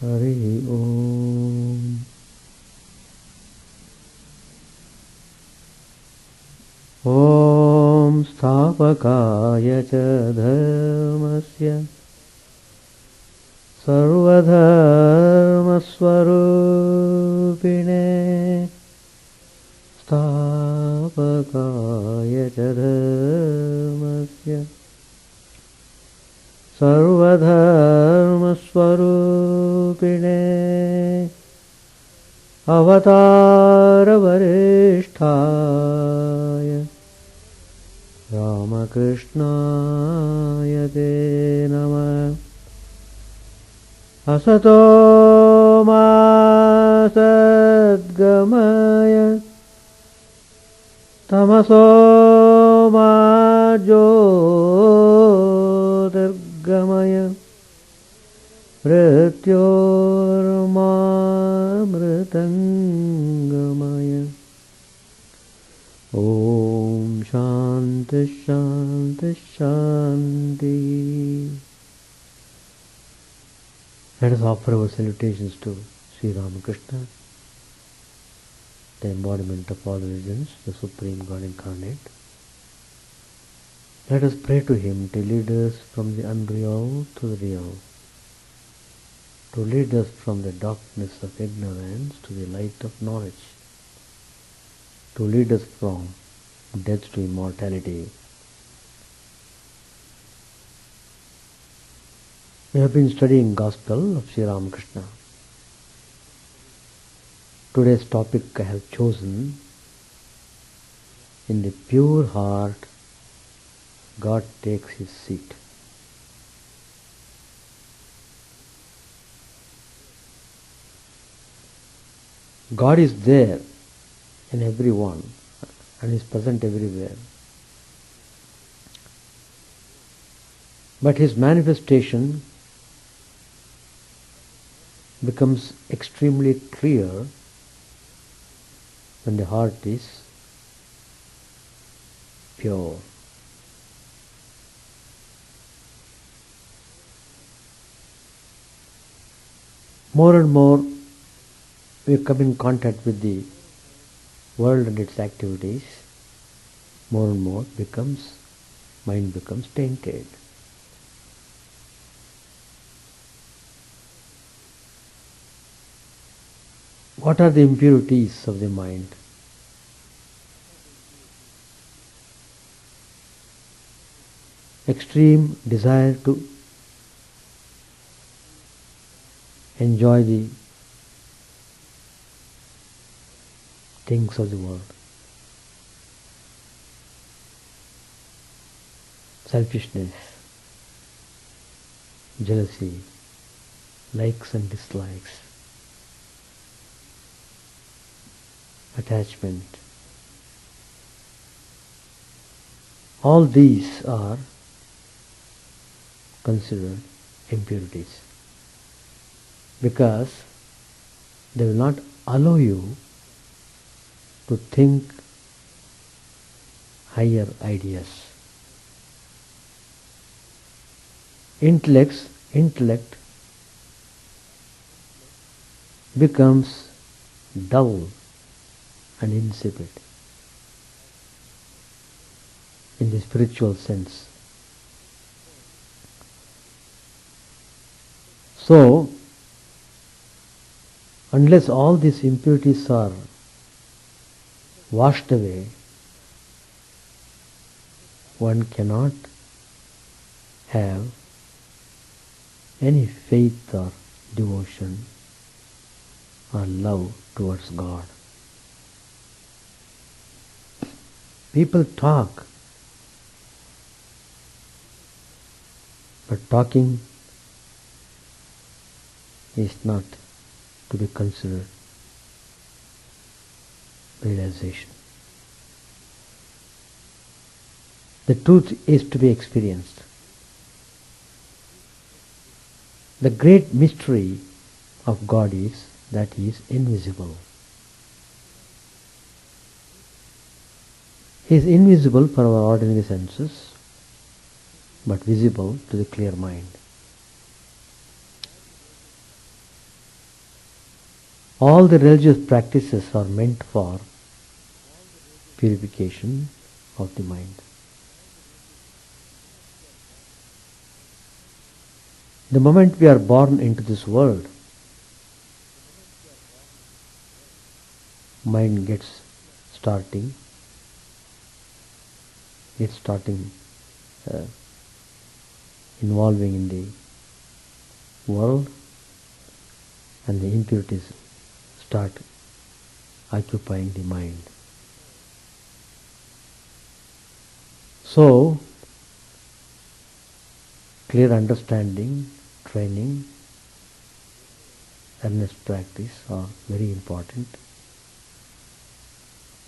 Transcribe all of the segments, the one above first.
Hari Om. Om Sthapakaya cha dharmasya sarvadharmasvarupine Sthapakaya cha dharmasya sarvadharmasvarupine Avatara Varishtaya Ramakrishna Te Namah Asato Ma Sadgamaya Tamaso Ma Jyotirgamaya Mrityorma Mritangamaya Om Shanti Shanti Shanti. Let us offer our salutations to Sri Ramakrishna, the embodiment of all religions, the Supreme God Incarnate. Let us pray to Him to lead us from the unreal to the real, to lead us from the darkness of ignorance to the light of knowledge, to lead us from death to immortality. We have been studying Gospel of Sri Ramakrishna. Today's topic I have chosen: in the pure heart, God takes His seat. God is there in everyone and is present everywhere. But His manifestation becomes extremely clear when the heart is pure. More and more we come in contact with the world and its activities, more and more mind becomes tainted. What are the impurities of the mind? Extreme desire to enjoy the things of the world. Selfishness, jealousy, likes and dislikes, attachment. All these are considered impurities because they will not allow you to think higher ideas. Intellect becomes dull and insipid in the spiritual sense. So, unless all these impurities are washed away, one cannot have any faith or devotion or love towards God. People talk, but talking is not to be considered realization. The truth is to be experienced. The great mystery of God is that He is invisible. He is invisible for our ordinary senses, but visible to the clear mind. All the religious practices are meant for purification of the mind. The moment we are born into this world, mind starting uh, involving in the world, and the impurities start occupying the mind. So, clear understanding, training, earnest practice are very important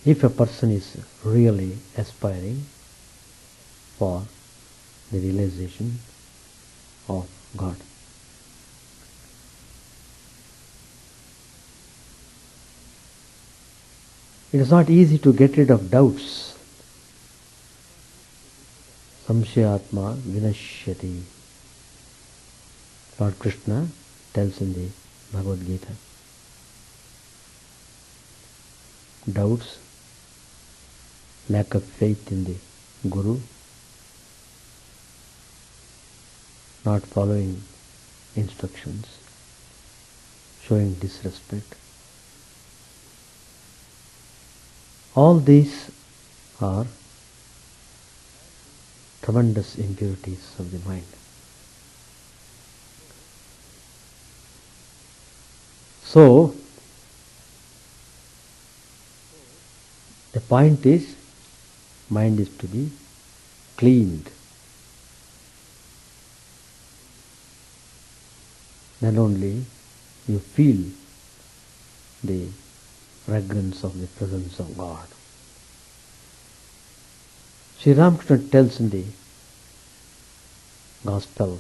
if a person is really aspiring for the realization of God. It is not easy to get rid of doubts. Samshayatma vinashyati. Lord Krishna tells in the Bhagavad Gita. Doubts, lack of faith in the Guru, not following instructions, showing disrespect. All these are tremendous impurities of the mind. So, the point is, mind is to be cleaned. Then only you feel the fragrance of the presence of God. Sri Ramakrishna tells in the Gospel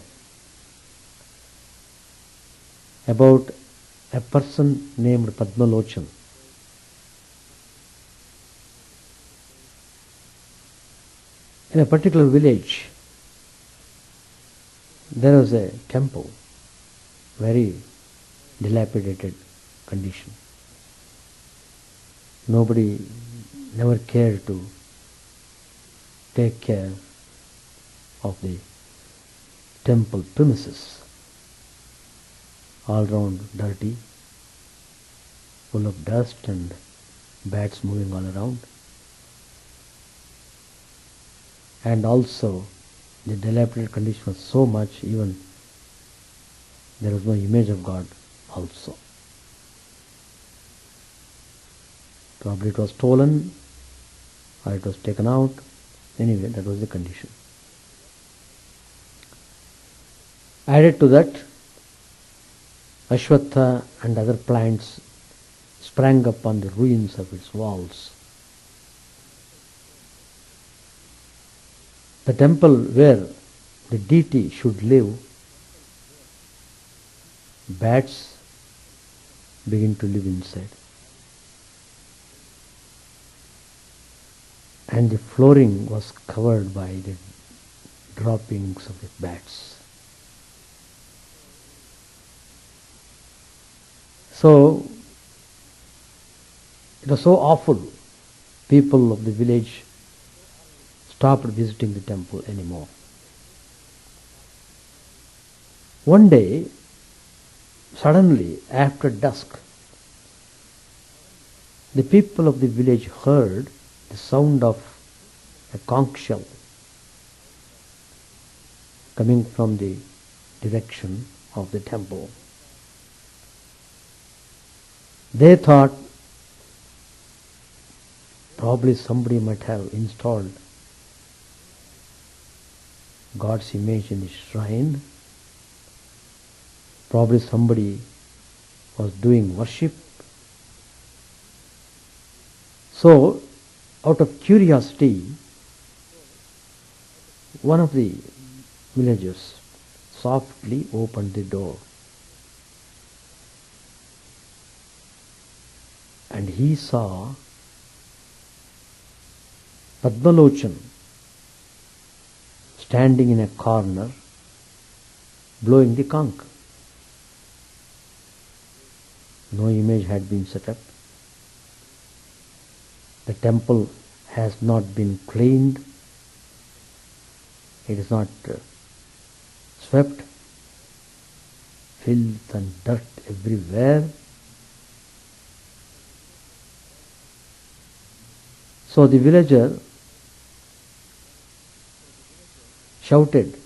about a person named Padmalochan. In a particular village, there was a temple, very dilapidated condition. Nobody never cared to take care of the temple premises. All round dirty, full of dust and bats moving all around. And also the dilapidated condition was so much, even there was no image of God also. Probably it was stolen or it was taken out. Anyway, that was the condition. Added to that, Ashwatha and other plants sprang up on the ruins of its walls. The temple where the deity should live, bats begin to live inside. And the flooring was covered by the droppings of the bats. So, it was so awful. People of the village stopped visiting the temple anymore. One day, suddenly, after dusk, the people of the village heard the sound of a conch shell coming from the direction of the temple. They thought probably somebody might have installed God's image in the shrine. Probably somebody was doing worship. So, out of curiosity, one of the villagers softly opened the door. And he saw Padmalochan standing in a corner blowing the conch. No image had been set up. The temple has not been cleaned. It is not swept. Filth and dirt everywhere. So the villager shouted,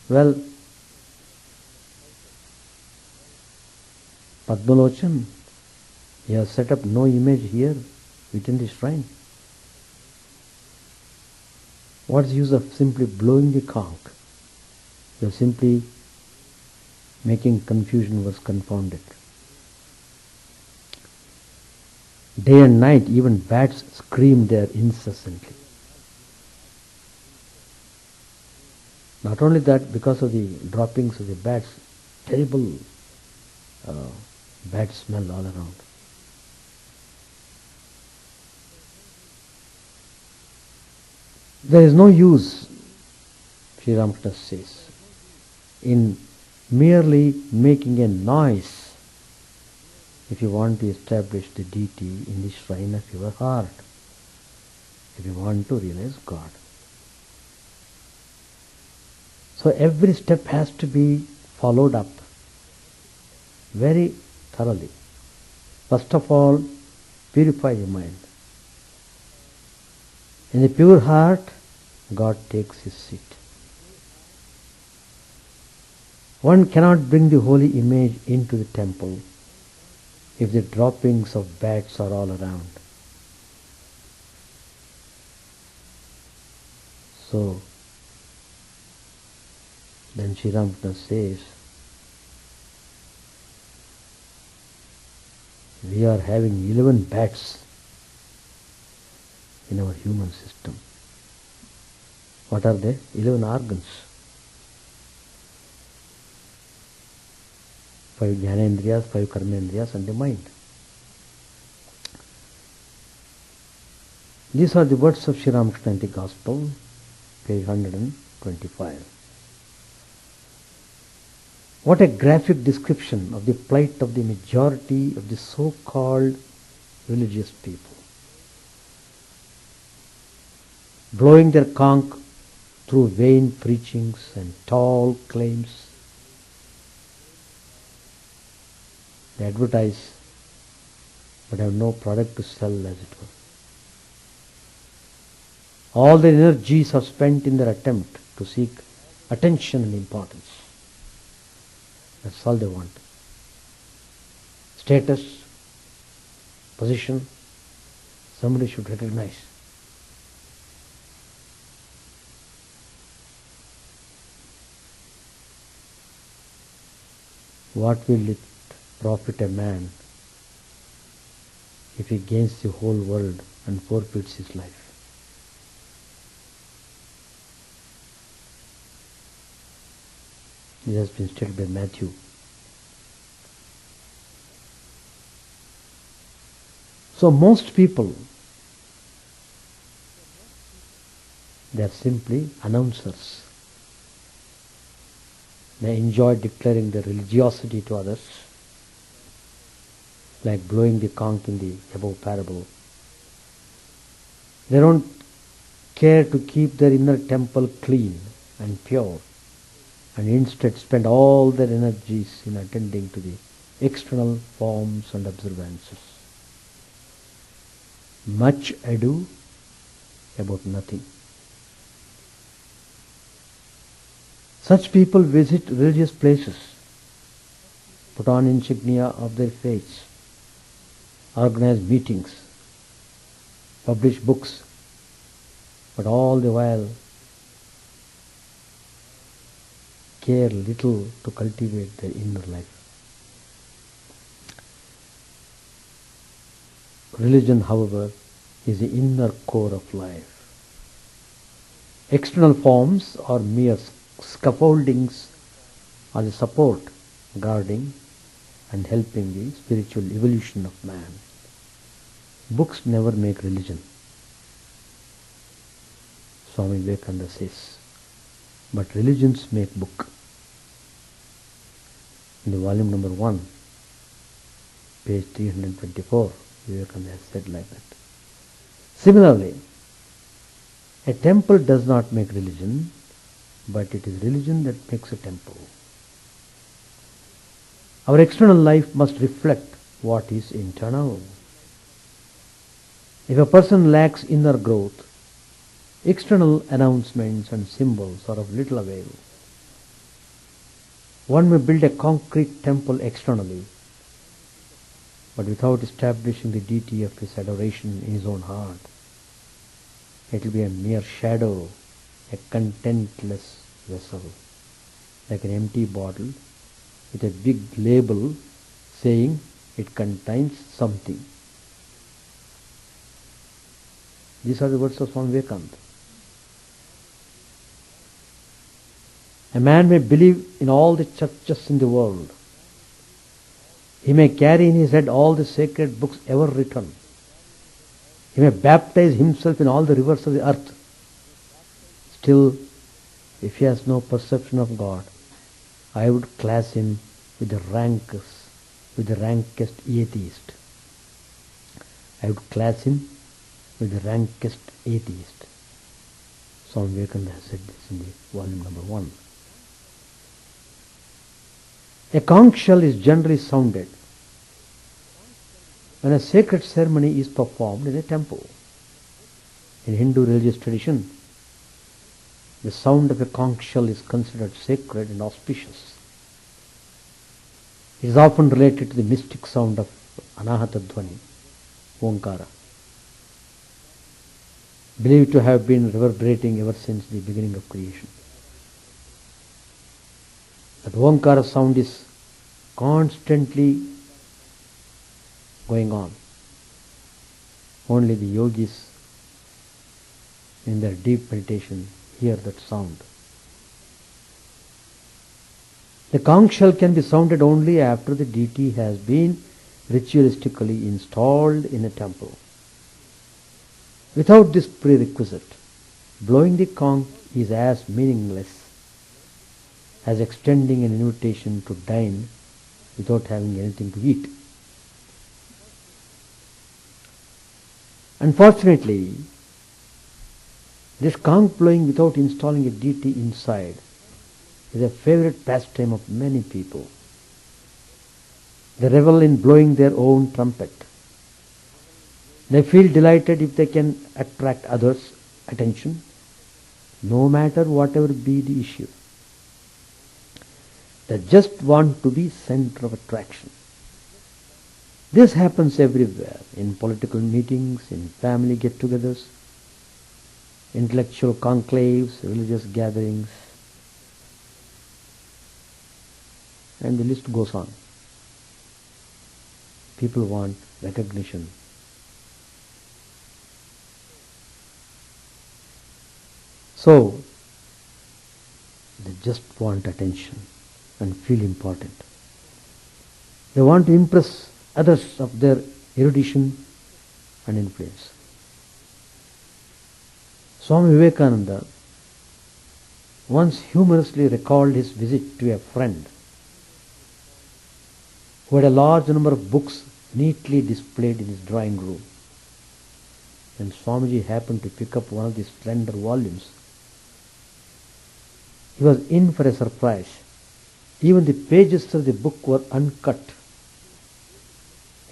"Well, Padmalochan, you have set up no image here within the shrine. What is the use of simply blowing the conch? You are simply making confusion was confounded." Day and night, even bats scream there incessantly. Not only that, because of the droppings of the bats, terrible bad smell all around. There is no use, Sri Ramakrishna says, in merely making a noise if you want to establish the deity in the shrine of your heart, if you want to realize God. So every step has to be followed up very thoroughly. First of all, purify your mind. In the pure heart, God takes his seat. One cannot bring the holy image into the temple if the droppings of bats are all around. So, then Sri Ramakrishna says, we are having 11 bats in our human system. What are they? 11 organs. 5 jnanendriyas, 5 karmendriyas and the mind. These are the words of Sri Ramakrishna in the Gospel, page 125. What a graphic description of the plight of the majority of the so-called religious people. Blowing their conch through vain preachings and tall claims. They advertise but have no product to sell, as it were. All their energies are spent in their attempt to seek attention and importance. That's all they want. Status, position, somebody should recognize. What will it profit a man if he gains the whole world and forfeits his life? This has been stated by Matthew. So most people, they are simply announcers. They enjoy declaring their religiosity to others, like blowing the conch in the above parable. They don't care to keep their inner temple clean and pure, and instead spend all their energies in attending to the external forms and observances. Much ado about nothing. Such people visit religious places, put on insignia of their faiths, organize meetings, publish books, but all the while care little to cultivate their inner life. Religion, however, is the inner core of life. External forms are mere scaffoldings or the support, guarding and helping the spiritual evolution of man. Books never make religion, Swami Vivekananda says, but religions make book. In the volume number 1, Page 324, Vivekananda has said like that. Similarly, a temple does not make religion, but it is religion that makes a temple. Our external life must reflect what is internal. If a person lacks inner growth, external announcements and symbols are of little avail. One may build a concrete temple externally, but without establishing the deity of his adoration in his own heart, it will be a mere shadow, a contentless vessel, like an empty bottle with a big label saying it contains something. These are the words of Swami Vivekananda. A man may believe in all the churches in the world. He may carry in his head all the sacred books ever written. He may baptize himself in all the rivers of the earth. Still, if he has no perception of God, I would class him with the rankest atheist. I would class him with the rankest atheist. Swami Vivekananda has said this in the volume number 1. A conch shell is generally sounded when a sacred ceremony is performed in a temple. In Hindu religious tradition, the sound of a conch shell is considered sacred and auspicious. It is often related to the mystic sound of Anahata Dhvani, Omkara, believed to have been reverberating ever since the beginning of creation. That Omkara sound is constantly going on. Only the yogis in their deep meditation hear that sound. The conch shell can be sounded only after the deity has been ritualistically installed in a temple. Without this prerequisite, blowing the conch is as meaningless as extending an invitation to dine without having anything to eat. Unfortunately, this conch blowing without installing a deity inside is a favorite pastime of many people. They revel in blowing their own trumpet. They feel delighted if they can attract others' attention, no matter whatever be the issue. They just want to be center of attraction. This happens everywhere, in political meetings, in family get-togethers, intellectual conclaves, religious gatherings, and the list goes on. People want recognition. So, they just want attention and feel important. They want to impress others of their erudition and influence. Swami Vivekananda once humorously recalled his visit to a friend who had a large number of books neatly displayed in his drawing room. When Swamiji happened to pick up one of these slender volumes, he was in for a surprise. Even the pages of the book were uncut.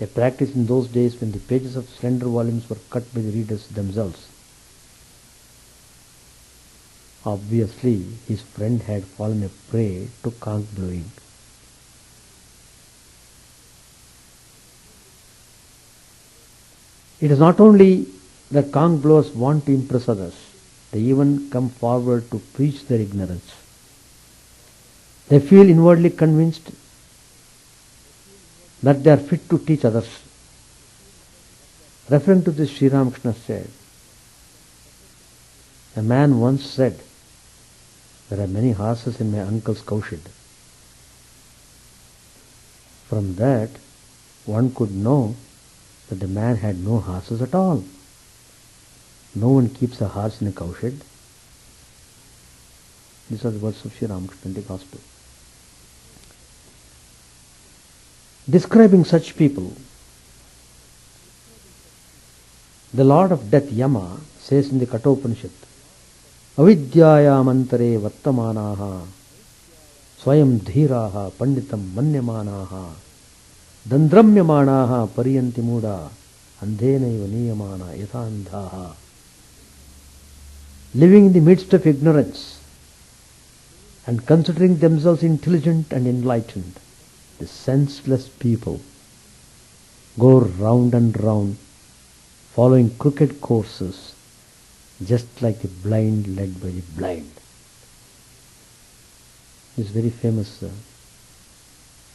A practice in those days when the pages of slender volumes were cut by the readers themselves. Obviously, his friend had fallen a prey to conch blowing. It is not only that conch blowers want to impress others, they even come forward to preach their ignorance. They feel inwardly convinced that they are fit to teach others. Referring to this, Sri Ramakrishna said, a man once said, there are many horses in my uncle's cowshed. From that, one could know that the man had no horses at all. No one keeps a horse in a cowshed. These are the words of Sri Ramakrishna in the Gospel. Describing such people, the Lord of Death, Yama, says in the Kathopanishad, Avidyayamantare vartamanaha swayam dhiraha panditam manyamanaha dandramyamanaha pariyanti muda andhenaiva niyamana yathandhaha. Living in the midst of ignorance and considering themselves intelligent and enlightened, the senseless people go round and round following crooked courses, just like the blind led by the blind. This very famous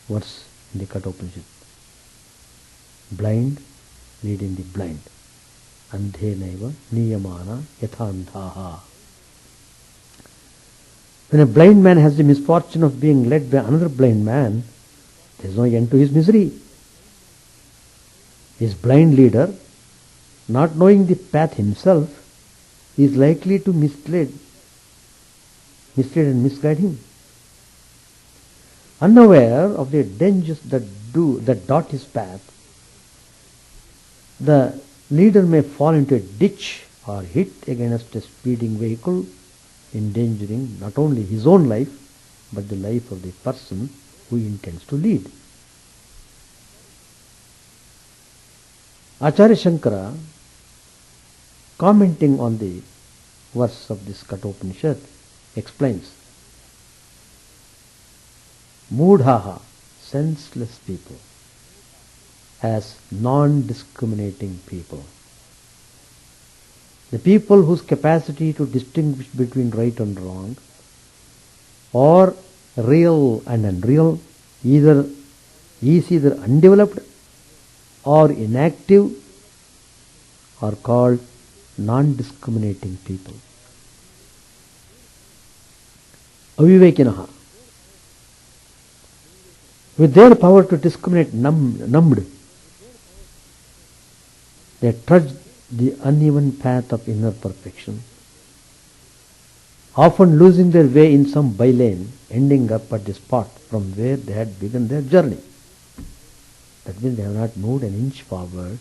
verse in the Kathopanishad. Blind leading the blind. Andhenaiva niyamana yathandhaha. When a blind man has the misfortune of being led by another blind man, there is no end to his misery. His blind leader, not knowing the path himself, is likely to mislead and misguide him. Unaware of the dangers that dot his path, the leader may fall into a ditch or hit against a speeding vehicle, endangering not only his own life but the life of the person who he intends to lead. Acharya Shankara, commenting on the verse of this Kathopanishad, explains, Moodhaha, senseless people, as non-discriminating people. The people whose capacity to distinguish between right and wrong, or real and unreal, is either undeveloped or inactive, are called non-discriminating people. Avivekinaha, with their power to discriminate numbed, they trudge the uneven path of inner perfection, often losing their way in some bylane, ending up at the spot from where they had begun their journey. That means they have not moved an inch forward.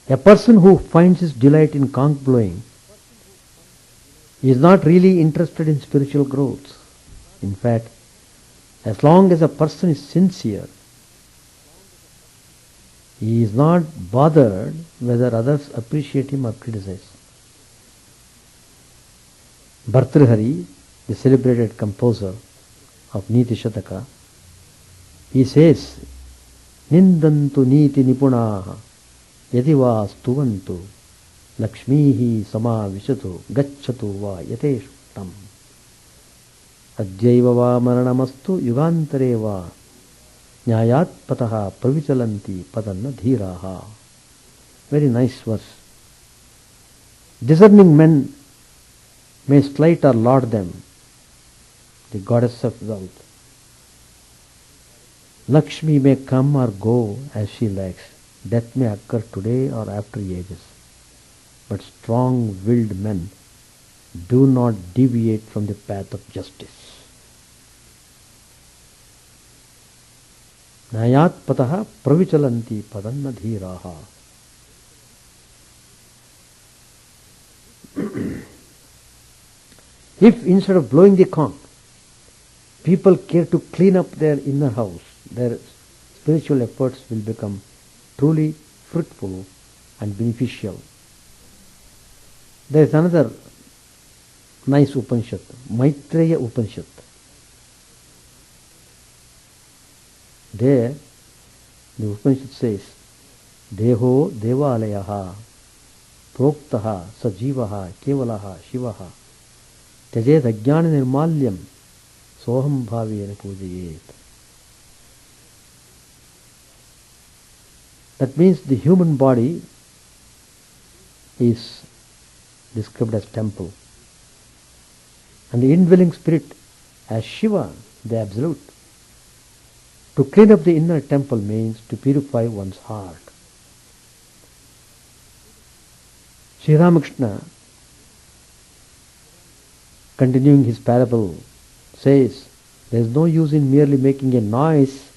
A person who finds his delight in conch blowing is not really interested in spiritual growth. In fact, as long as a person is sincere, he is not bothered whether others appreciate him or criticize. Bhartrihari, the celebrated composer of Niti Shataka, he says, Nindantu niti nipunaha yadiva stuvantu lakshmihi samavishatu gacchatu va yateshtam adyaiva va maranamastu yugantare va nyayat pataha pravichalanti padanna dhiraha. Very nice verse. Discerning men may slight or laud them, the goddess of wealth. Lakshmi may come or go as she likes. Death may occur today or after ages. But strong-willed men do not deviate from the path of justice. Nayat pataha pravichalanti padanna dhiraha. If instead of blowing the conch, people care to clean up their inner house, their spiritual efforts will become truly fruitful and beneficial. There is another nice Upanishad, Maitreya Upanishad. There, the Upanishad says, Deho devalayaha proktaha sajivaha kevalaha shivaha tyajet ajnana nirmalyam soham bhavena pujayet. That means the human body is described as temple, and the indwelling spirit as Shiva, the Absolute. To clean up the inner temple means to purify one's heart. Sri Ramakrishna, continuing his parable, says, There is no use in merely making a noise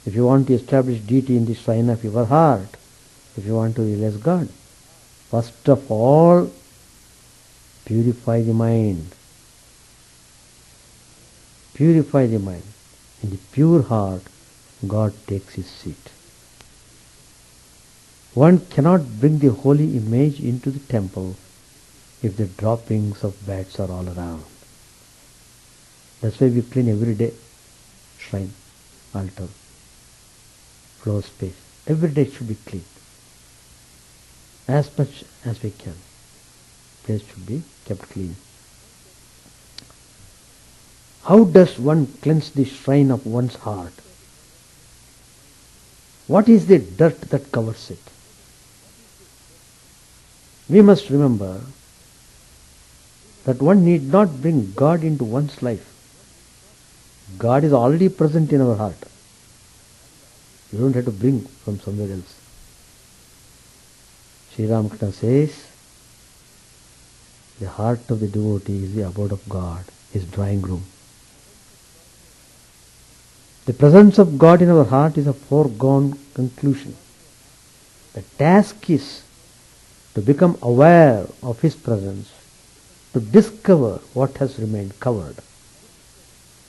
if you want to establish deity in the shrine of your heart, if you want to realize God. First of all, purify the mind. Purify the mind. In the pure heart, God takes his seat. One cannot bring the holy image into the temple if the droppings of bats are all around. That's why we clean every day. Shrine, altar, floor space. Every day it should be clean. As much as we can. Place should be kept clean. How does one cleanse the shrine of one's heart? What is the dirt that covers it? We must remember that one need not bring God into one's life. God is already present in our heart. You don't have to bring from somewhere else. Sri Ramakrishna says, the heart of the devotee is the abode of God, his drawing room. The presence of God in our heart is a foregone conclusion. The task is to become aware of his presence, to discover what has remained covered.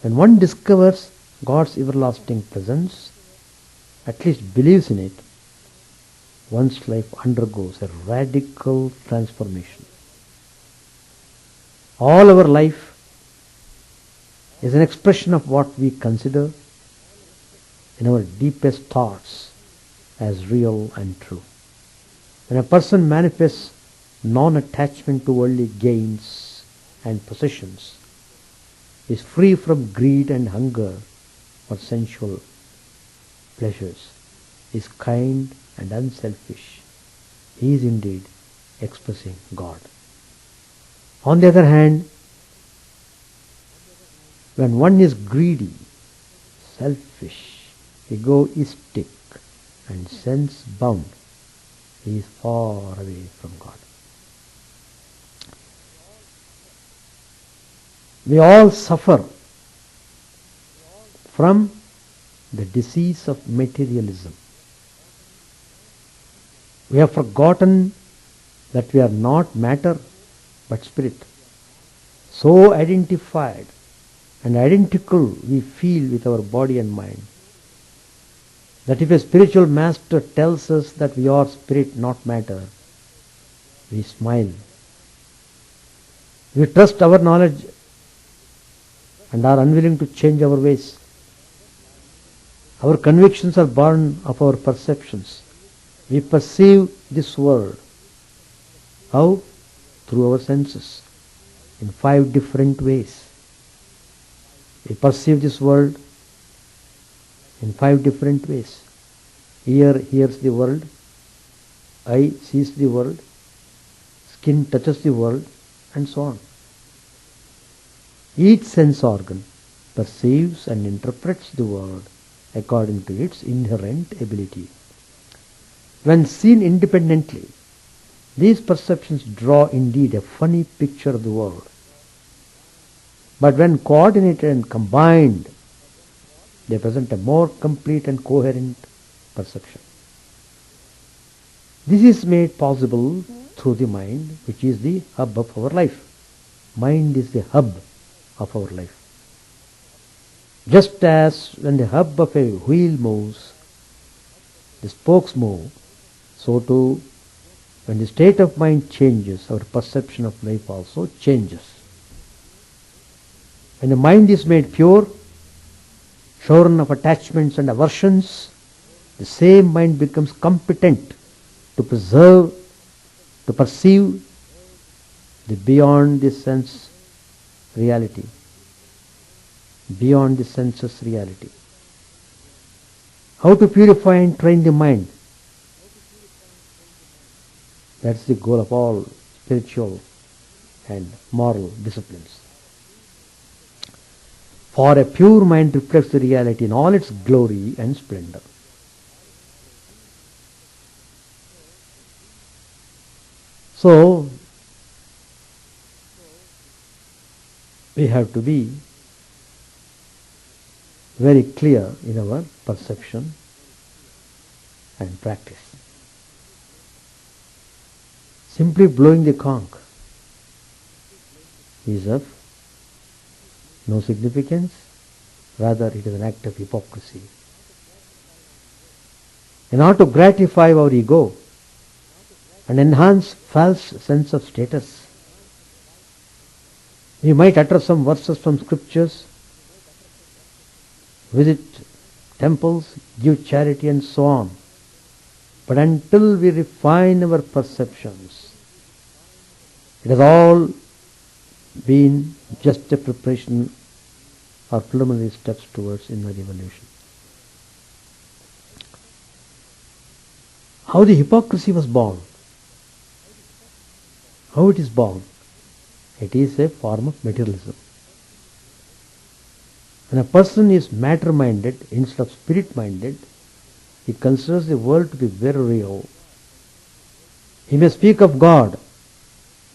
When one discovers God's everlasting presence, at least believes in it, one's life undergoes a radical transformation. All our life is an expression of what we consider in our deepest thoughts as real and true. When a person manifests non-attachment to worldly gains and possessions, is free from greed and hunger for sensual pleasures, is kind and unselfish, he is indeed expressing God. On the other hand, when one is greedy, selfish, egoistic and sense-bound, he is far away from God. We all suffer from the disease of materialism. We have forgotten that we are not matter but spirit. So identified and identical we feel with our body and mind, that if a spiritual master tells us that we are spirit, not matter, we smile. We trust our knowledge and are unwilling to change our ways. Our convictions are born of our perceptions. We perceive this world. How? Through our senses, in 5 different ways. We perceive this world in 5 different ways. Ear hears the world, eye sees the world, skin touches the world, and so on. Each sense organ perceives and interprets the world according to its inherent ability. When seen independently, these perceptions draw indeed a funny picture of the world. But when coordinated and combined, they present a more complete and coherent perception. This is made possible through the mind, which is the hub of our life. Mind is the hub of our life. Just as when the hub of a wheel moves, the spokes move, so too when the state of mind changes, our perception of life also changes. When the mind is made pure, shorn of attachments and aversions, the same mind becomes competent to perceive the beyond the sense reality, beyond the senses reality. How to purify and train the mind? That's the goal of all spiritual and moral disciplines. For a pure mind reflects the reality in all its glory and splendor. So, we have to be very clear in our perception and practice. Simply blowing the conch is of no significance, rather it is an act of hypocrisy. In order to gratify our ego and enhance false sense of status, we might utter some verses from scriptures, visit temples, give charity and so on. But until we refine our perceptions, it has all been just a preparation or preliminary steps towards inner evolution. How the hypocrisy was born? How it is born? It is a form of materialism. When a person is matter-minded instead of spirit-minded, he considers the world to be very real. He may speak of God,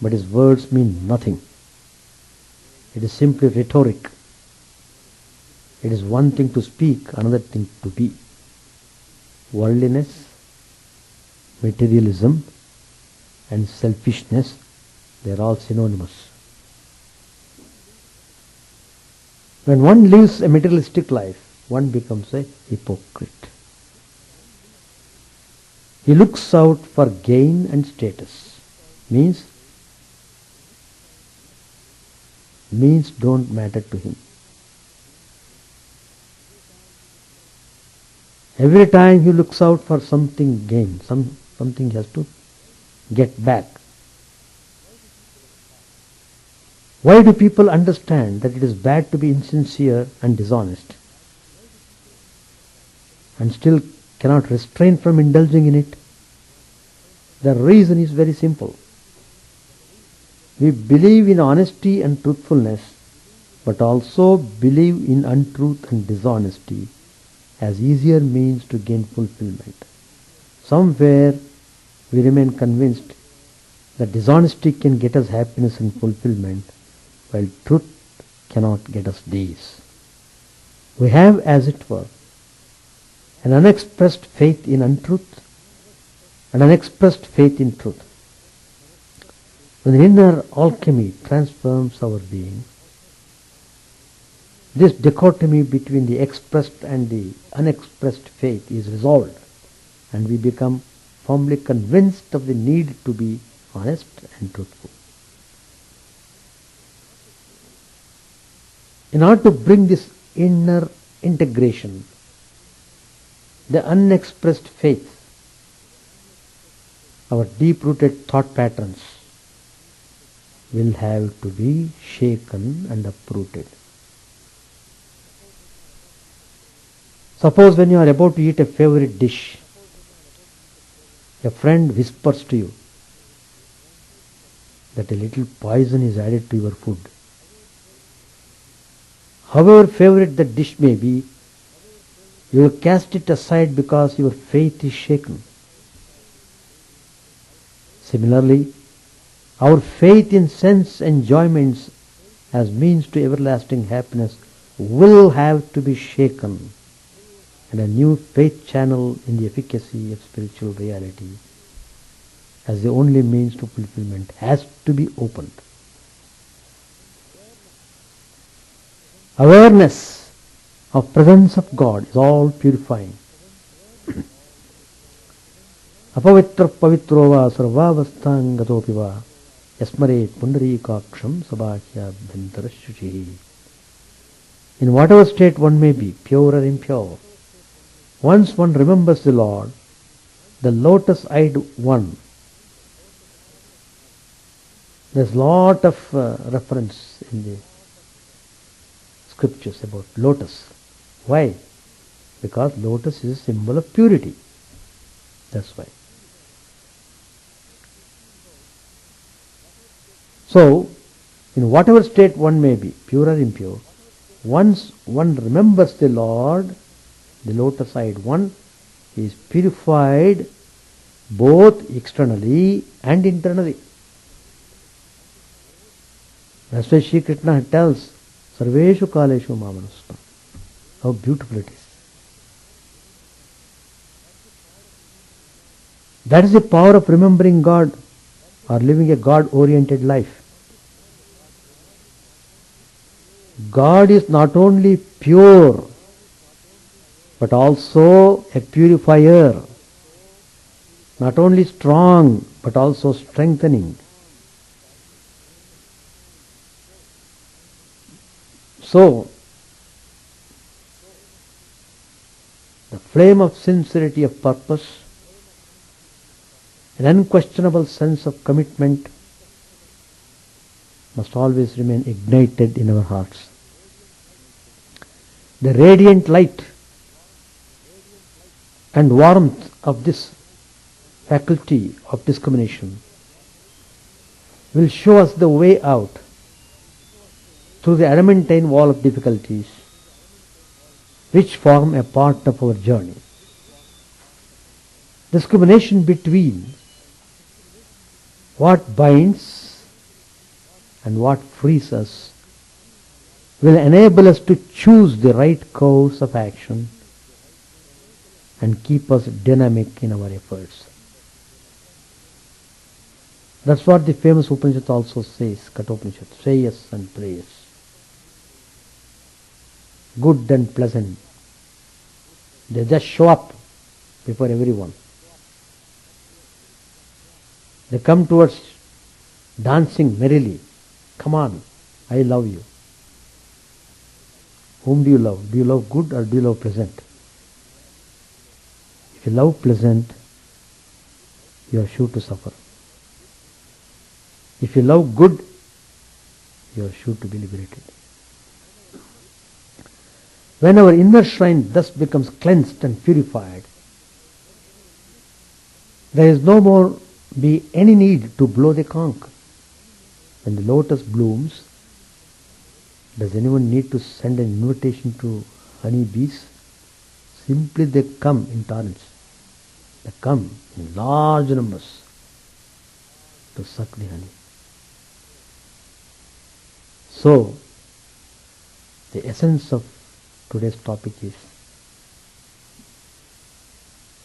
but his words mean nothing. It is simply rhetoric. It is one thing to speak, another thing to be. Worldliness, materialism, and selfishness, they are all synonymous. When one lives a materialistic life, one becomes a hypocrite. He looks out for gain and status. Means don't matter to him. Every time he looks out for something gain, something he has to get back. Why do people understand that it is bad to be insincere and dishonest and still cannot refrain from indulging in it? The reason is very simple. We believe in honesty and truthfulness, but also believe in untruth and dishonesty as easier means to gain fulfillment. Somewhere we remain convinced that dishonesty can get us happiness and fulfillment, while truth cannot get us these. We have, as it were, an unexpressed faith in untruth and unexpressed faith in truth. When the inner alchemy transforms our being, this dichotomy between the expressed and the unexpressed faith is resolved, and we become firmly convinced of the need to be honest and truthful. In order to bring this inner integration, the unexpressed faith, our deep-rooted thought patterns, will have to be shaken and uprooted. Suppose when you are about to eat a favorite dish, a friend whispers to you that a little poison is added to your food. However favorite the dish may be, you will cast it aside because your faith is shaken. Similarly, our faith in sense enjoyments as means to everlasting happiness will have to be shaken, and a new faith channel in the efficacy of spiritual reality as the only means to fulfillment has to be opened. Awareness of presence of God is all purifying. Apavitra pavitro va sarvavasthang gatopi va yasmare pundarikaksham sabhakya bhintara shuchihi. In whatever state one may be, pure or impure, once one remembers the Lord, the lotus-eyed one, there's lot of reference in the scriptures about lotus. Why? Because lotus is a symbol of purity. That's why. So, in whatever state one may be, pure or impure, once one remembers the Lord, the lotus-eyed one is purified both externally and internally. That's why Sri Krishna tells, Sarveshu Kaleshu Mamanustam. How beautiful it is. That is the power of remembering God or living a God-oriented life. God is not only pure, but also a purifier. Not only strong, but also strengthening. So, the flame of sincerity of purpose, an unquestionable sense of commitment must always remain ignited in our hearts. The radiant light and warmth of this faculty of discrimination will show us the way out through the adamantine wall of difficulties which form a part of our journey. Discrimination between what binds and what frees us will enable us to choose the right course of action and keep us dynamic in our efforts. That's what the famous Upanishad also says, Kathopanishad, Shreyas and Preyas. Good and pleasant. They just show up before everyone. They come towards dancing merrily. Come on, I love you. Whom do you love? Do you love good or do you love pleasant? If you love pleasant, you are sure to suffer. If you love good, you are sure to be liberated. When our inner shrine thus becomes cleansed and purified, there is no more be any need to blow the conch. When the lotus blooms, does anyone need to send an invitation to honey bees? Simply they come in torrents. They come in large numbers to suck the honey. So, the essence of today's topic is,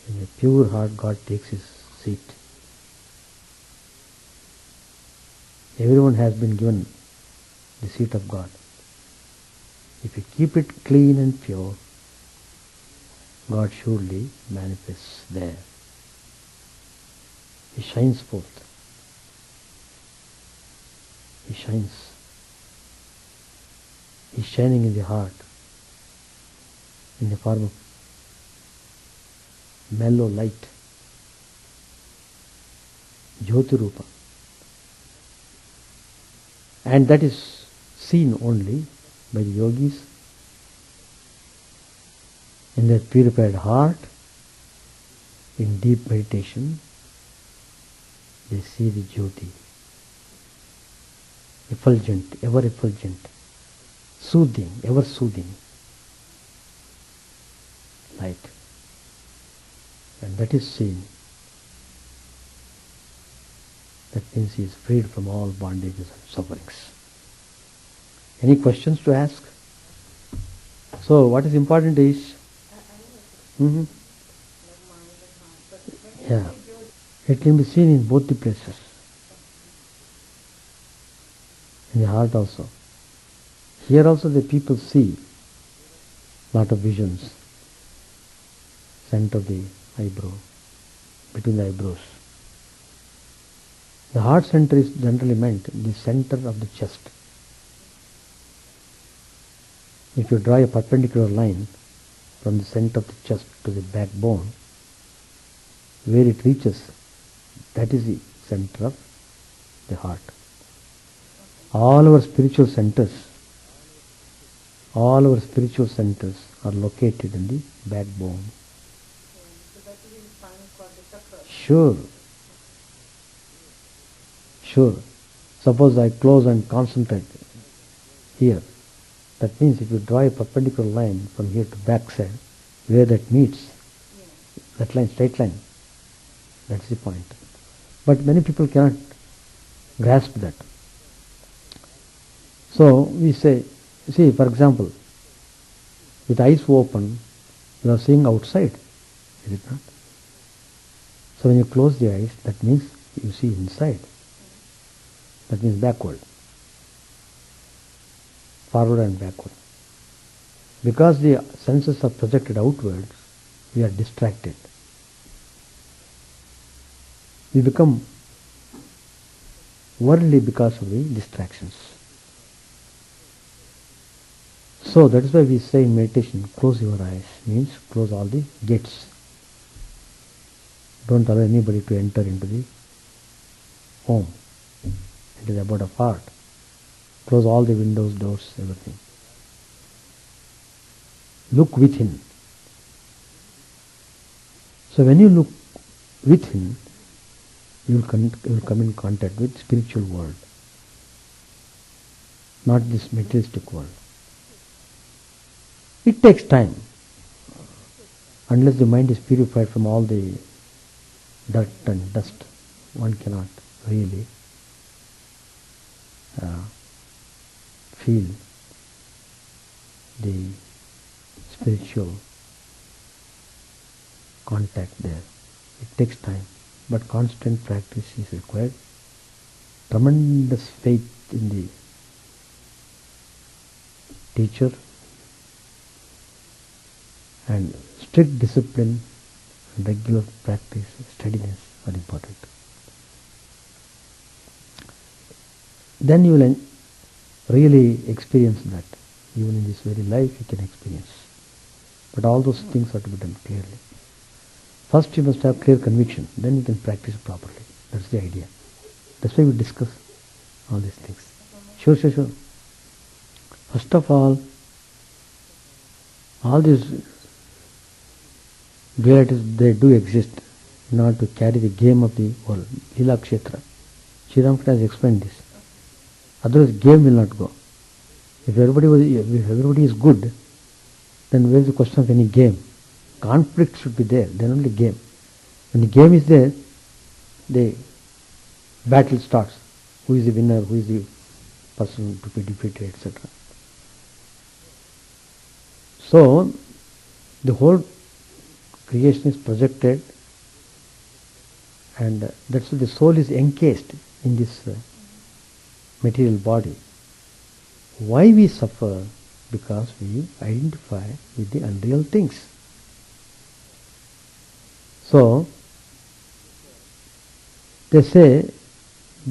in a pure heart God takes his seat. Everyone has been given the seat of God. If you keep it clean and pure, God surely manifests there. He shines forth. He shines. He is shining in the heart in the form of mellow light, Jyoti Rupa. And that is seen only by the yogis in their purified heart, in deep meditation. They see the Jyoti, effulgent, ever effulgent, soothing, ever soothing light. And that is seen. That means he is freed from all bondages and sufferings. Any questions to ask? So what is important is, yeah, it can be seen in both the places. In the heart also. Here also the people see lot of visions. Center of the eyebrow, between the eyebrows. The heart center is generally meant the center of the chest. If you draw a perpendicular line from the center of the chest to the backbone, where it reaches, that is the center of the heart. All our spiritual centers are located in the backbone. Sure. Suppose I close and concentrate here. That means if you draw a perpendicular line from here to back side, where that meets, that line, straight line, that's the point. But many people cannot grasp that. So we say, see, for example, With eyes open, you are seeing outside, is it not? So when you close the eyes, that means you see inside. That means backward, forward and backward. Because the senses are projected outwards, we are distracted. We become worldly because of the distractions. So that is why we say in meditation, close your eyes, means close all the gates. Don't allow anybody to enter into the home. It is about a heart. Close all the windows, doors, everything. Look within. So when you look within, you will come in contact with spiritual world, not this materialistic world. It takes time. Unless the mind is purified from all the dirt and dust, one cannot really feel the spiritual contact there. It takes time, but constant practice is required. Tremendous faith in the teacher and strict discipline and regular practice, steadiness are important. Then you will really experience that. Even in this very life you can experience. But all those things have to be done clearly. First you must have clear conviction, then you can practice properly. That's the idea. That's why we discuss all these things. Sure. First of all these dualities, they do exist in order to carry the game of the world. Lila Kshetra. Sri Ramakrishna has explained this. Otherwise game will not go. If everybody is good, then where is the question of any game? Conflict should be there, then only game. When the game is there, the battle starts. Who is the winner, who is the person to be defeated, etc. So, the whole creation is projected, and that's why the soul is encased in this material body. Why we suffer? Because we identify with the unreal things. So, they say,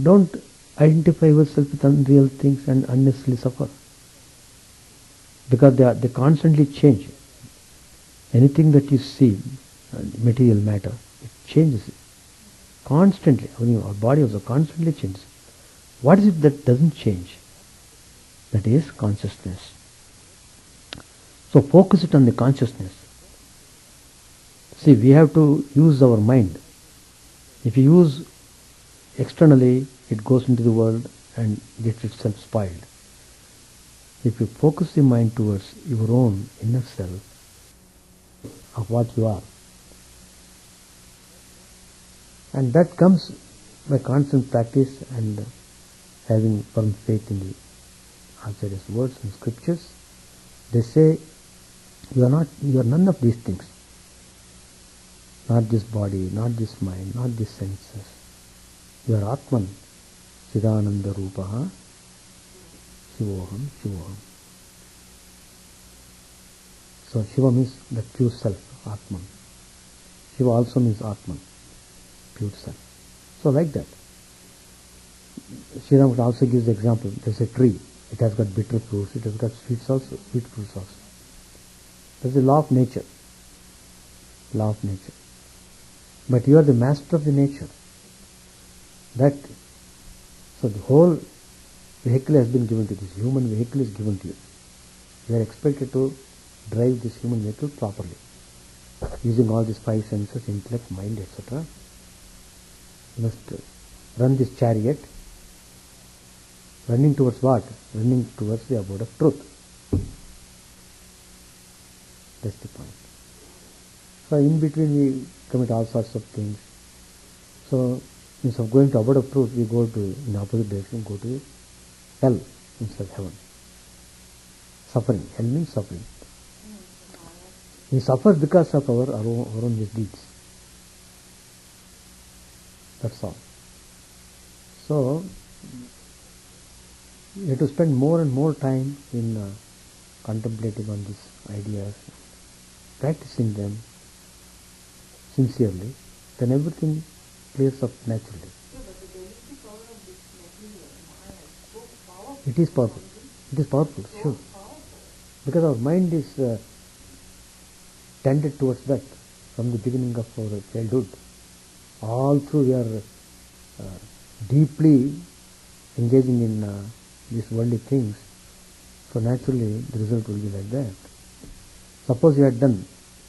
don't identify yourself with unreal things and unnecessarily suffer. Because they constantly change. Anything that you see, material matter, it changes constantly. Our body also constantly changes. What is it that doesn't change? That is consciousness. So focus it on the consciousness. See, we have to use our mind. If you use externally, it goes into the world and gets itself spoiled. If you focus the mind towards your own inner self, of what you are, and that comes by constant practice and having firm faith in the Acharya's words and scriptures. They say you are none of these things. Not this body, not this mind, not these senses. You are Atman, Chidananda Rupaha, Shivoham. So Shiva means the pure self, Atman. Shiva also means Atman, pure self. So like that. Sri Ramakrishna also gives the example. There is a tree. It has got bitter fruits. It has got sweet fruits also. That is the law of nature. Law of nature. But you are the master of the nature. So the whole vehicle has been given to this. Human vehicle is given to you. You are expected to drive this human vehicle properly, using all these five senses, intellect, mind, etc. You must run this chariot. Running towards what? Running towards the abode of truth. That's the point. So in between we commit all sorts of things. So instead of going to abode of truth, we go to, in opposite direction, go to hell instead of heaven. Suffering. Hell means suffering. We suffer because of our own misdeeds. That's all. So, you have to spend more and more time in contemplating on these ideas, practicing them sincerely, then everything clears up naturally. Yeah, but the delicate power of this material Maya is so powerful. It is powerful. It is powerful, So sure. powerful. Because our mind is tended towards that from the beginning of our childhood. All through we are deeply engaging in these worldly things. So naturally the result will be like that. Suppose you had done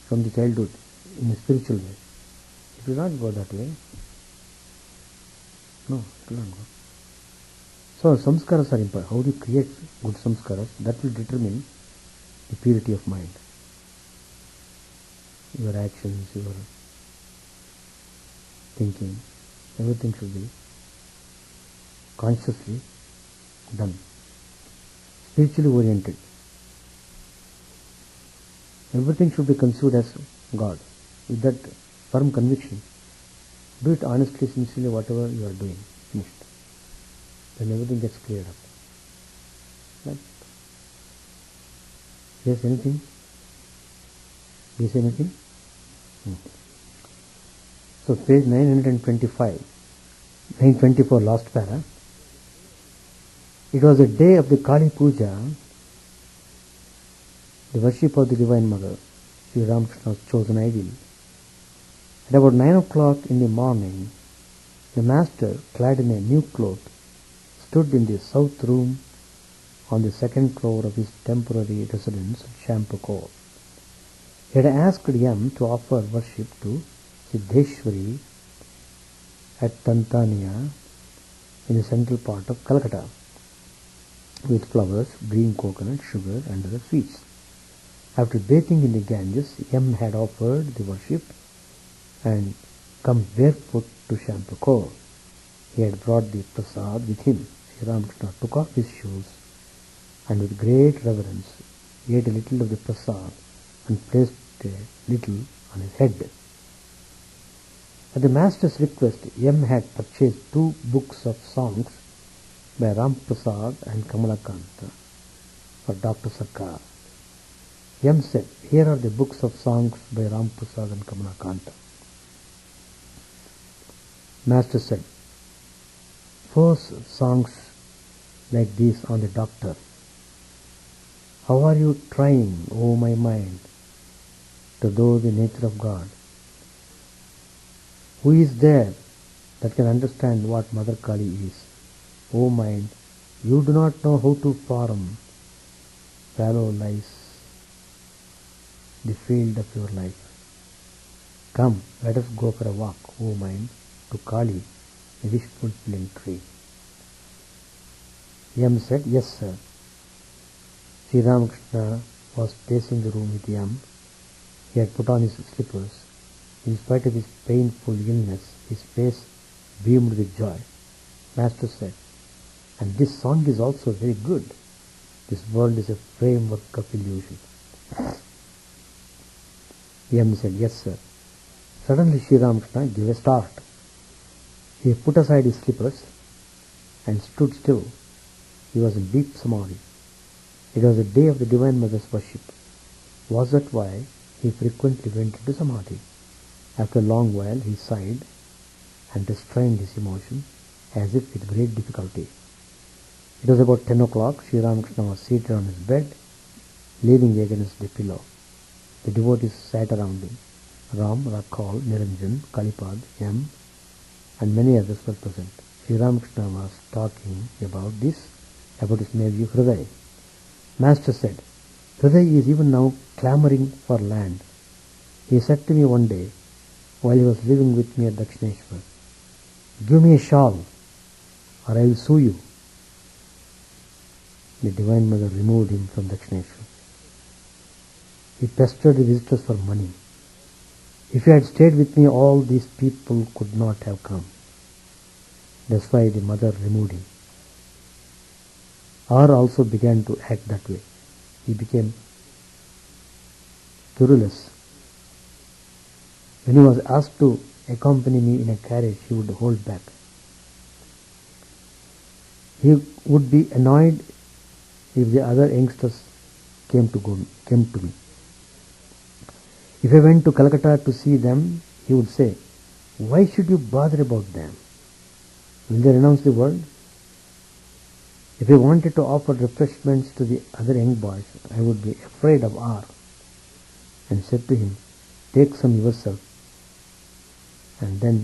from the childhood in a spiritual way, it will not go that way. No, it will not go. So samskaras are important. How do you create good samskaras? That will determine the purity of mind. Your actions, your thinking, everything should be consciously done. Spiritually oriented. Everything should be considered as God. With that firm conviction, do it honestly, sincerely, whatever you are doing. Finished. Then everything gets cleared up. Right? Yes, anything? Do you say anything? So page 925, 924, last para. It was a day of the Kali Puja, the worship of the Divine Mother, Sri Ramakrishna's chosen ideal. At about 9 o'clock in the morning, the master, clad in a new cloth, stood in the south room on the second floor of his temporary residence at Champakor. He had asked Yam to offer worship to Siddheshwari at Tantania in the central part of Calcutta, with flowers, green coconut, sugar and other sweets. After bathing in the Ganges, Yam had offered the worship and come barefoot to Champakor. He had brought the prasad with him. Sri Ramakrishna took off his shoes and with great reverence ate a little of the prasad and placed a little on his head. At the master's request, Yam had purchased 2 books of songs by Ram Prasad and Kamalakanta for Dr. Sarkar. Yam said, "Here are the books of songs by Ram Prasad and Kamalakanta." Master said, "Force songs like these on the doctor. How are you trying, O my mind, to know the nature of God? Who is there that can understand what Mother Kali is? O mind, you do not know how to form. Fallow lies the field of your life. Come, let us go for a walk, O mind, to Kali, a wish-fulfilling tree." Yam said, "Yes, sir." Sri Ramakrishna was pacing the room with Yam. He had put on his slippers. In spite of his painful illness, his face beamed with joy. Master said, "And this song is also very good. This world is a framework of illusion." Yam said, "Yes, sir." Suddenly Sri Ramakrishna gave a start. He put aside his slippers and stood still. He was in deep samadhi. It was the day of the Divine Mother's worship. Was that why he frequently went into samadhi? After a long while he sighed and restrained his emotion as if with great difficulty. It was about 10 o'clock. Sri Ramakrishna was seated on his bed, leaning against the pillow. The devotees sat around him. Ram, Rakhal, Niranjan, Kalipad, Yam, and many others were present. Sri Ramakrishna was talking about his nephew Hriday. Master said, "Hriday is even now clamoring for land. He said to me one day, while he was living with me at Dakshineshwar, 'Give me a shawl, or I will sue you.' The Divine Mother removed him from Dakshineshwar. He pestered the visitors for money. If he had stayed with me, all these people could not have come. That's why the mother removed him. R also began to act that way. He became querulous When he was asked to accompany me in a carriage, he would hold back. He would be annoyed if the other youngsters came to me. If I went to Calcutta to see them, he would say, "Why should you bother about them? Will they renounce the world?" If I wanted to offer refreshments to the other young boys, I would be afraid of R and said to him, "Take some yourself and then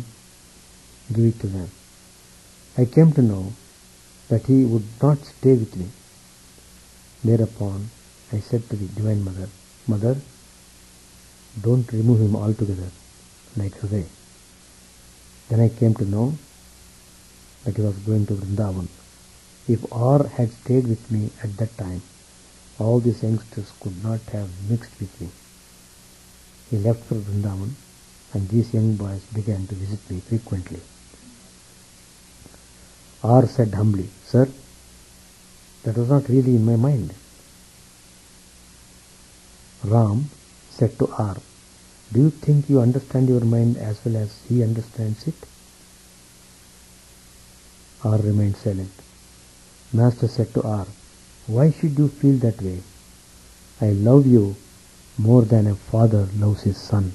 give it to them." I came to know that he would not stay with me. Thereupon I said to the Divine Mother, "Mother, don't remove him altogether, like away." Then I came to know that he was going to Vrindavan. If R had stayed with me at that time, all these youngsters could not have mixed with me. He left for Vrindavan, and these young boys began to visit me frequently. R said humbly, "Sir, that was not really in my mind." Ram said to R, "Do you think you understand your mind as well as he understands it?" R remained silent. Master said to R, "Why should you feel that way? I love you more than a father loves his son.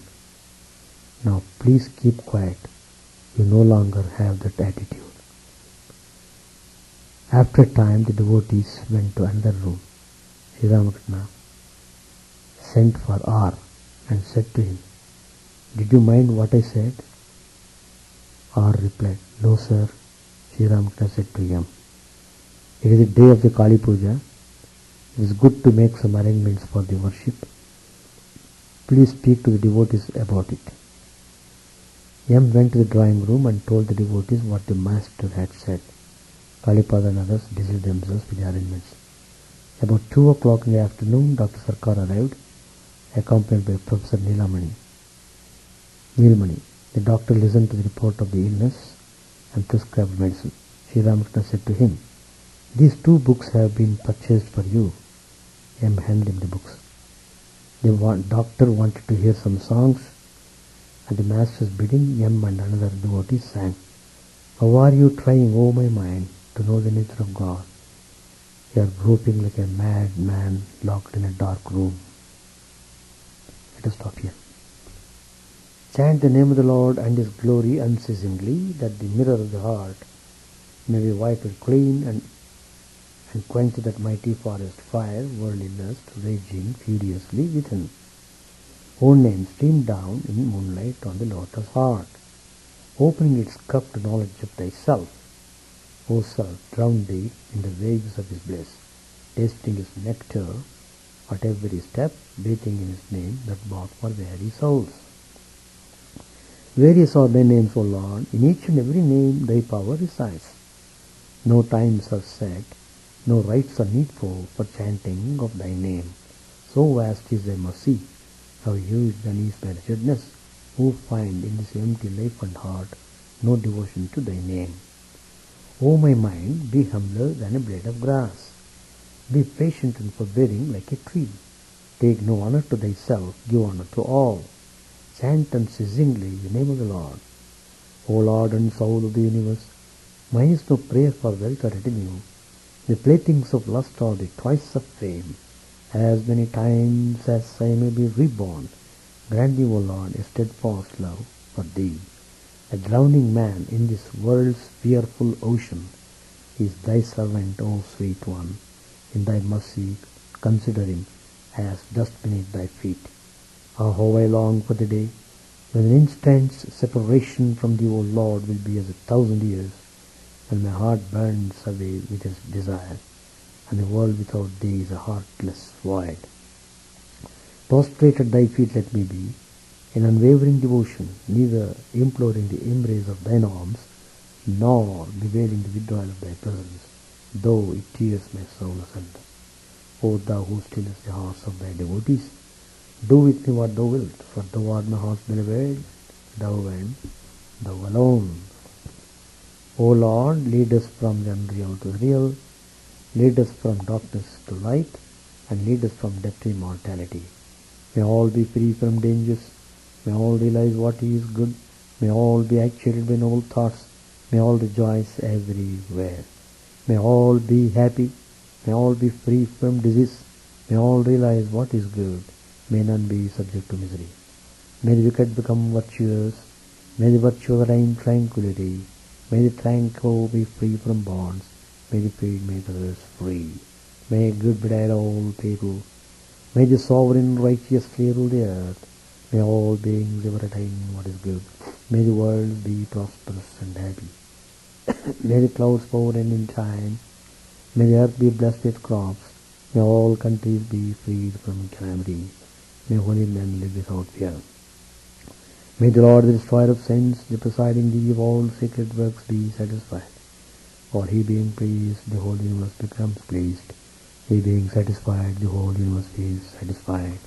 Now please keep quiet. You no longer have that attitude." After a time, the devotees went to another room. Sri Ramakrishna sent for R and said to him, "Did you mind what I said?" R replied, "No, sir." Sri Ramakrishna said to him, "It is the day of the Kali Puja. It is good to make some arrangements for the worship. Please speak to the devotees about it." M went to the drawing room and told the devotees what the master had said. Kalipada and others busied themselves with the arrangements. About 2 o'clock in the afternoon, Dr. Sarkar arrived, accompanied by Professor Neelmani. The doctor listened to the report of the illness and prescribed medicine. Sri Ramakrishna said to him, "These 2 books have been purchased for you." M handed him the books. The doctor wanted to hear some songs. At the master's bidding, M and another devotee sang, "How are you trying, O my mind, to know the nature of God? You are groping like a mad man locked in a dark room." Let us stop here. Chant the name of the Lord and His glory unceasingly, that the mirror of the heart may be wiped clean and quench that mighty forest fire, worldly lust, raging furiously within. O name, stream down in moonlight on the lotus heart, opening its cup to knowledge of thyself. O self, drown deep in the waves of His bliss, tasting His nectar at every step, bathing in His name that bought for very souls. Various are thy names, O Lord, in each and every name thy power resides. No times are set, no rites are needful for chanting of thy name. So vast is thy mercy, how huge then is my wretchedness, who find in this empty life and heart no devotion to thy name. O my mind, be humbler than a blade of grass. Be patient and forbearing like a tree. Take no honor to thyself, give honor to all. Chant unceasingly the name of the Lord. O Lord and soul of the universe, mine is no prayer for wealth or retinue. The playthings of lust are the toys of fame. As many times as I may be reborn, grant me, O Lord, a steadfast love for thee. A drowning man in this world's fearful ocean is thy servant, O sweet one. In thy mercy consider him as dust beneath thy feet. Ah, how I long for the day when an instant's separation from thee, O Lord, will be as 1,000 years, and my heart burns away with its desire, and the world without thee is a heartless void. Prostrate at thy feet let me be, in unwavering devotion, neither imploring the embrace of thine arms, nor bewailing the withdrawal of thy presence, though it tears my soul asunder. O thou who stillest the hearts of thy devotees, do with me what thou wilt, for thou art my heart's beloved, thou and thou alone. O Lord, lead us from the unreal to the real, lead us from darkness to light, and lead us from death to immortality. May all be free from dangers, May all realize what is good. May all be actuated by noble thoughts. May all rejoice everywhere. May all be happy. May all be free from disease. May all realize what is good. May none be subject to misery. May the wicked become virtuous. May the virtuous reign tranquility. May the tranquil be free from bonds. May the freed make others free. May good betide all people. May the sovereign righteously rule the earth. May all beings ever attain what is good. May the world be prosperous and happy. May the clouds pour in time. May the earth be blessed with crops. May all countries be freed from calamity. May holy men live without fear. May the Lord, the destroyer of sins, the presiding deity of all sacred works, be satisfied. For he being pleased, the whole universe becomes pleased. He being satisfied, the whole universe is satisfied.